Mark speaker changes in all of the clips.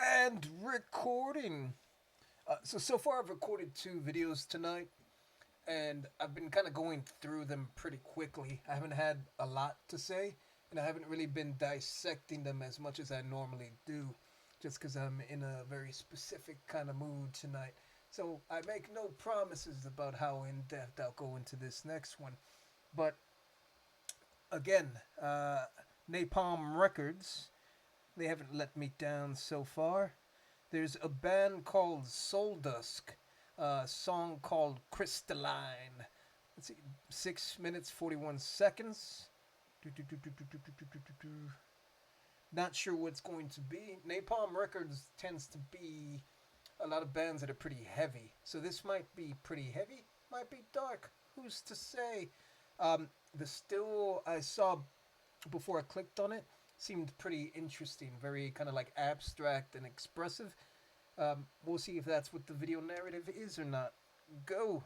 Speaker 1: And recording. So far I've recorded 2 videos tonight, and I've been kind of going through them pretty quickly. I haven't had a lot to say, and I haven't really been dissecting them as much as I normally do, just because I'm in a very specific kind of mood tonight. So I make no promises about how in depth I'll go into this next one. But again, Napalm Records, they haven't let me down so far. There's a band called Suldusk, a song called Crystalline. Let's see, 6 minutes 41 seconds. Not sure what's going to be. Napalm Records tends to be a lot of bands that are pretty heavy, so this might be pretty heavy, might be dark. Who's to say? The still I saw before I clicked on it seemed pretty interesting, very kind of like abstract and expressive. We'll see if that's what the video narrative is or not. Go!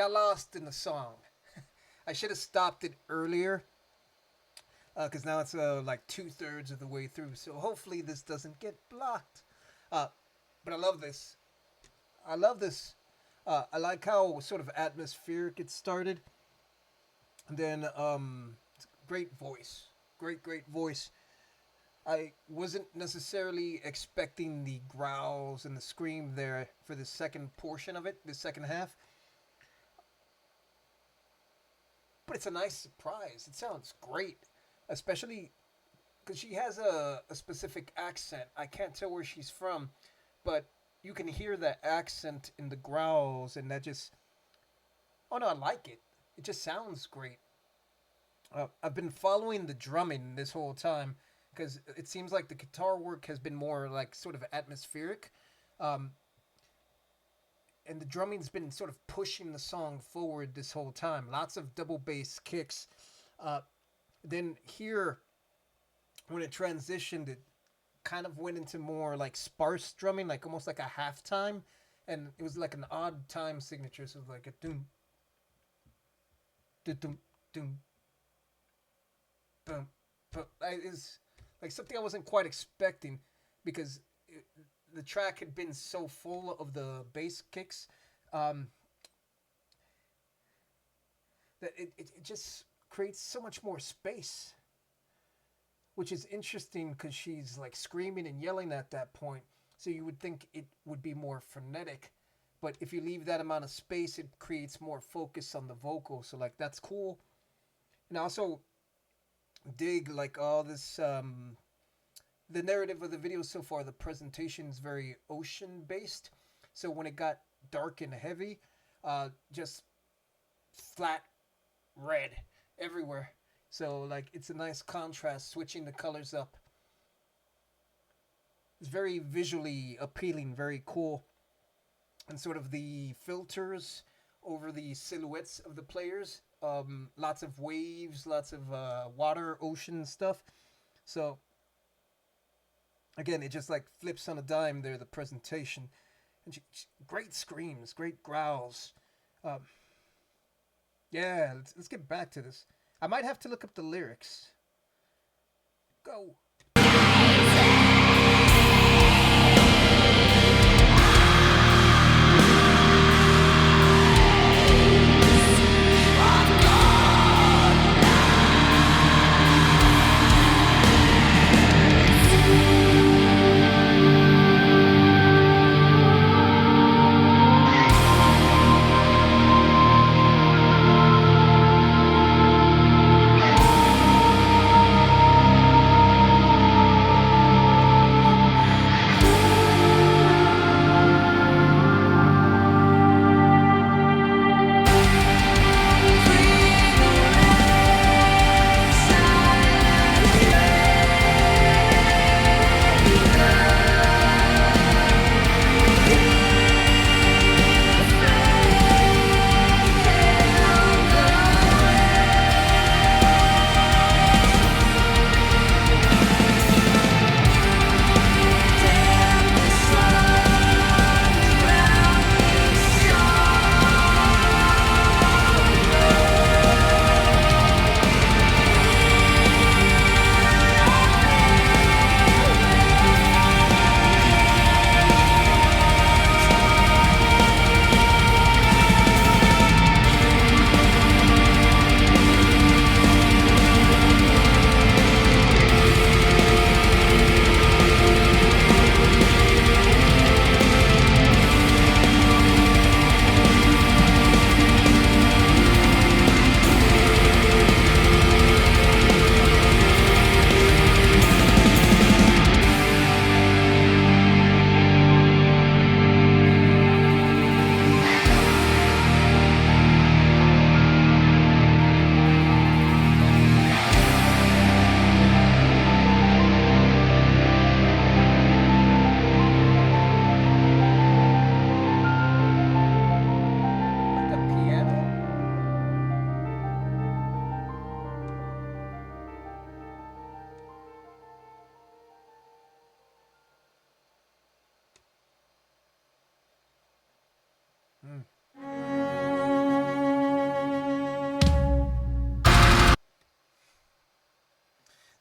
Speaker 1: got lost in the song. I should have stopped it earlier because now it's like 2/3 of the way through. So hopefully this doesn't get blocked. Uh, but I love this. I love this. I like how sort of atmospheric it started. And then great voice, great voice. I wasn't necessarily expecting the growls and the scream there for the second portion of it, the second half. But it's a nice surprise. It sounds great, especially because she has a specific accent. I can't tell where she's from, but you can hear that accent in the growls, and that just. Oh no, I like it. It just sounds great. I've been following the drumming this whole time because it seems like the guitar work has been more like sort of atmospheric. Um, and the drumming's been sort of pushing the song forward this whole time. Lots of double bass kicks. Uh, then here, when it transitioned, it kind of went into more like sparse drumming, like almost like a halftime, and it was like an odd time signature, so it was like a doom, doom, doom, doom, boom, boom. It's like something I wasn't quite expecting because the track had been so full of the bass kicks um, that it just creates so much more space, which is interesting because she's like screaming and yelling at that point. So you would think it would be more frenetic, but if you leave that amount of space, it creates more focus on the vocal. So like that's cool. And I also dig like all this the narrative of the video so far. The presentation is very ocean based. So when it got dark and heavy, just flat red everywhere. So like it's a nice contrast, switching the colors up. It's very visually appealing, very cool. And sort of the filters over the silhouettes of the players. Lots of waves, lots of water, ocean stuff. So again, it just like flips on a dime there, the presentation. And great screams, great growls. Um, yeah, let's get back to this. I might have to look up the lyrics. Go.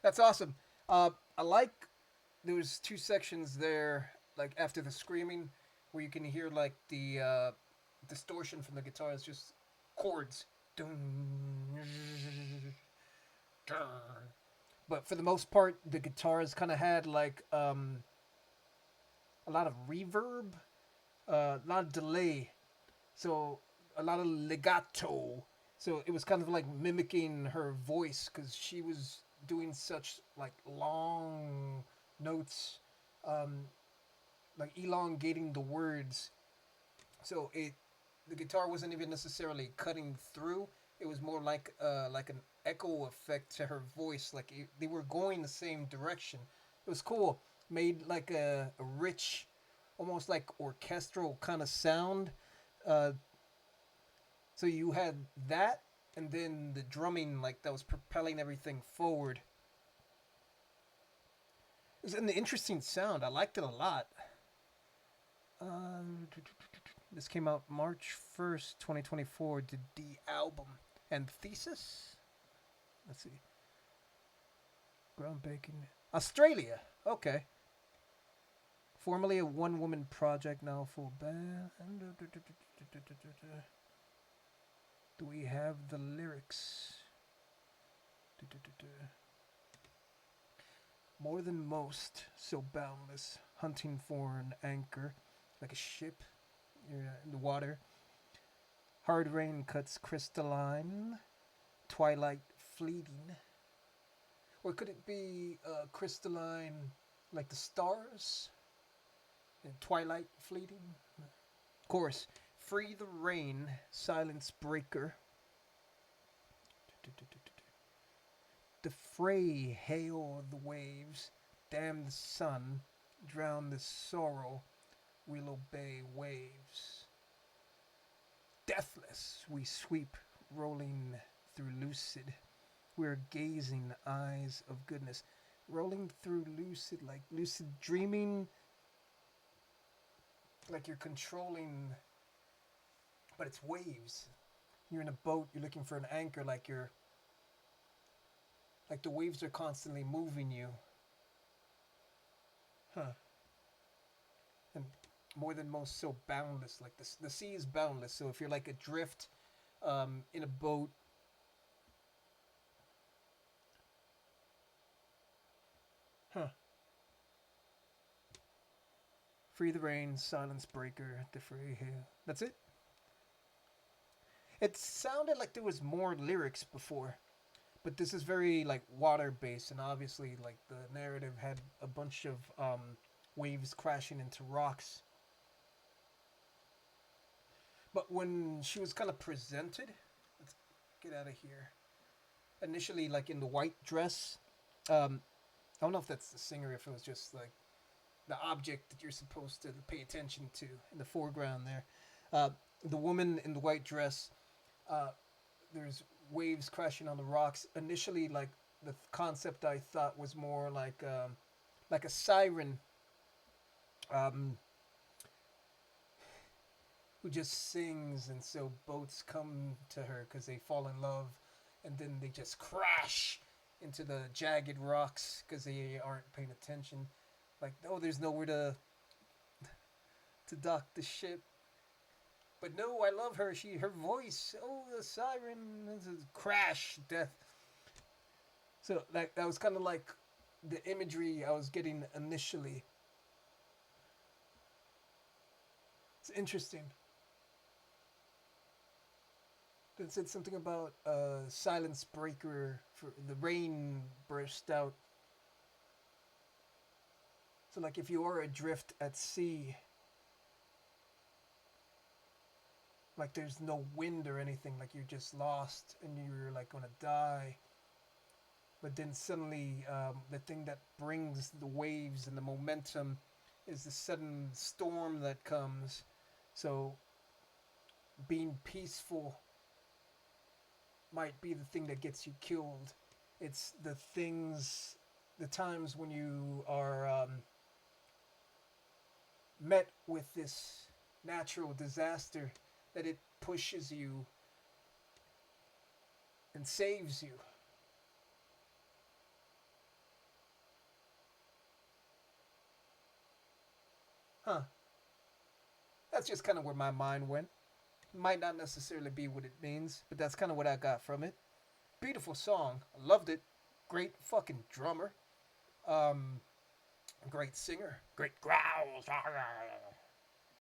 Speaker 1: That's awesome. I like there was two sections there, like after the screaming, where you can hear like the distortion from the guitar is just chords. Dun, dun. But for the most part, the guitars kind of had like a lot of reverb, a lot of delay, so a lot of legato. So it was kind of like mimicking her voice because she was doing such like long notes, um, like elongating the words. So it the guitar wasn't even necessarily cutting through. It was more like an echo effect to her voice. Like they were going the same direction. It was cool. Made like a rich, almost like orchestral kind of sound. Uh, so you had that, and then the drumming like that was propelling everything forward. It was an interesting sound. I liked it a lot. This came out March 1st, 2024. The album and thesis. Let's see. Groundbreaking. Australia. Okay. Formerly a one-woman project, now full band. Do we have the lyrics? More than most, so boundless, hunting for an anchor, like a ship in the water. Hard rain cuts crystalline, twilight fleeting. Or could it be crystalline like the stars? And twilight fleeting? Chorus. Free the rain, silence breaker. The fray hail the waves, damn the sun, drown the sorrow, we'll obey waves. Deathless we sweep, rolling through lucid. We're gazing eyes of goodness, rolling through lucid dreaming, like you're controlling, but it's waves. You're in a boat, you're looking for an anchor, like the waves are constantly moving you. Huh. And more than most, so boundless. Like the sea is boundless. So if you're like adrift in a boat, huh? Free the rain, silence breaker, the free hail. That's it. It sounded like there was more lyrics before, but this is very like water based, and obviously like the narrative had a bunch of waves crashing into rocks. But when she was kind of presented, let's get out of here. Initially, like in the white dress, I don't know if that's the singer, if it was just like the object that you're supposed to pay attention to in the foreground there. The woman in the white dress, uh, there's waves crashing on the rocks. Initially, like the concept I thought was more like a siren, um, who just sings, and so boats come to her because they fall in love, and then they just crash into the jagged rocks because they aren't paying attention. Like, oh, there's nowhere to dock the ship. But no, I love her. Her voice. Oh, the siren. Crash, death. So that was kind of like the imagery I was getting initially. It's interesting. It said something about silence breaker for the rain burst out. So like if you are adrift at sea, like there's no wind or anything, like you're just lost and you're like gonna die. But then suddenly, the thing that brings the waves and the momentum is the sudden storm that comes. So being peaceful might be the thing that gets you killed. It's the times when you are met with this natural disaster that it pushes you and saves you. Huh. That's just kind of where my mind went. Might not necessarily be what it means, but that's kind of what I got from it. Beautiful song. I loved it. Great fucking drummer. Um, Great singer. Great growls.